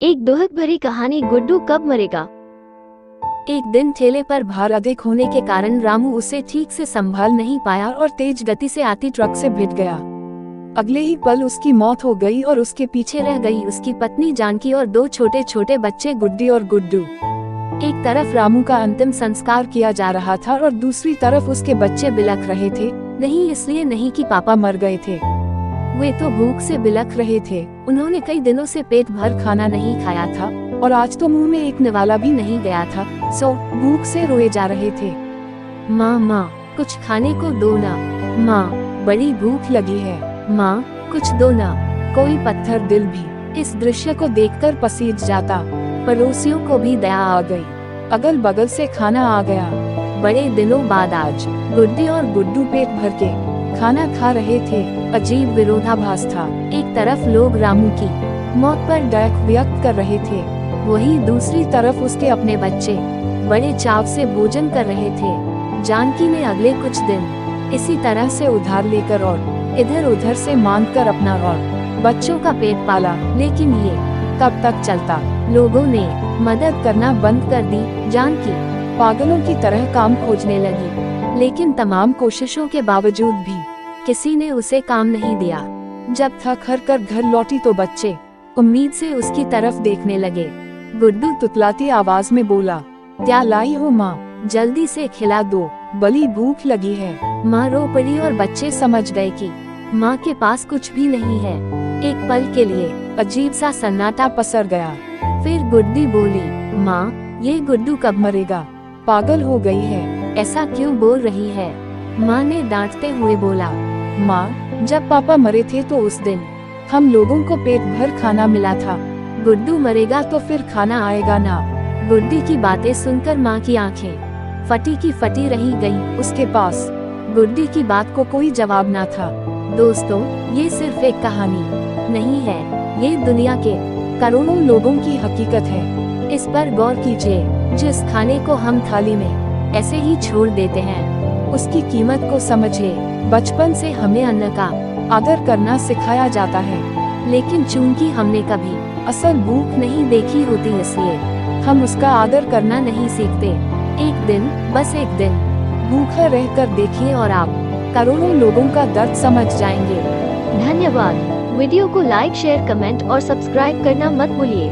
एक दुखद भरी कहानी। गुड्डू कब मरेगा। एक दिन ठेले पर भार अधिक होने के कारण रामू उसे ठीक से संभाल नहीं पाया और तेज गति से आती ट्रक से भिड़ गया। अगले ही पल उसकी मौत हो गई और उसके पीछे रह गई उसकी पत्नी जानकी और दो छोटे छोटे बच्चे गुड्डी और गुड्डू। एक तरफ रामू का अंतिम संस्कार किया जा रहा था और दूसरी तरफ उसके बच्चे बिलख रहे थे, नहीं इसलिए नहीं कि पापा मर गए थे, वे तो भूख से बिलख रहे थे। उन्होंने कई दिनों से पेट भर खाना नहीं खाया था और आज तो मुंह में एक निवाला भी नहीं गया था, सो भूख से रोए जा रहे थे। माँ माँ कुछ खाने को दो ना, माँ बड़ी भूख लगी है, माँ कुछ दो ना। कोई पत्थर दिल भी इस दृश्य को देखकर पसीज जाता। पड़ोसियों को भी दया आ गई, अगल बगल से खाना आ गया। बड़े दिनों बाद आज गुड्डी और गुड्डू पेट भर के खाना खा रहे थे। अजीब विरोधाभास था, एक तरफ लोग रामू की मौत पर दुख व्यक्त कर रहे थे, वहीं दूसरी तरफ उसके अपने बच्चे बड़े चाव से भोजन कर रहे थे। जानकी ने अगले कुछ दिन इसी तरह से उधार लेकर और इधर उधर से मांग कर अपना और बच्चों का पेट पाला, लेकिन ये कब तक चलता। लोगों ने मदद करना बंद कर दी। जानकी पागलों की तरह काम खोजने लगी, लेकिन तमाम कोशिशों के बावजूद भी किसी ने उसे काम नहीं दिया। जब थक हार कर घर लौटी तो बच्चे उम्मीद से उसकी तरफ देखने लगे। गुड्डू तुतलाती आवाज में बोला, क्या लाई हो माँ, जल्दी से खिला दो, बड़ी भूख लगी है। माँ रो पड़ी और बच्चे समझ गए कि माँ के पास कुछ भी नहीं है। एक पल के लिए अजीब सा सन्नाटा पसर गया, फिर गुड्डी बोली, माँ ये गुड्डू कब मरेगा, पागल हो गई है, ऐसा क्यों बोल रही है। माँ ने डांटते हुए बोला, माँ जब पापा मरे थे तो उस दिन हम लोगों को पेट भर खाना मिला था, गुड्डू मरेगा तो फिर खाना आएगा ना। गुड्डी की बातें सुनकर माँ की आंखें फटी की फटी रही गईं। उसके पास गुड्डी की बात को कोई जवाब ना था। दोस्तों, ये सिर्फ एक कहानी नहीं है, ये दुनिया के करोड़ों लोगों की हकीकत है। इस पर गौर कीजिए, जिस खाने को हम थाली में ऐसे ही छोड़ देते हैं, उसकी कीमत को समझिए। बचपन से हमें अन्न का आदर करना सिखाया जाता है, लेकिन चूंकि हमने कभी असल भूख नहीं देखी होती, इसलिए हम उसका आदर करना नहीं सीखते। एक दिन, बस एक दिन भूखा रहकर देखिए और आप करोड़ों लोगों का दर्द समझ जाएंगे। धन्यवाद। वीडियो को लाइक, शेयर, कमेंट और सब्सक्राइब करना मत भूलिए।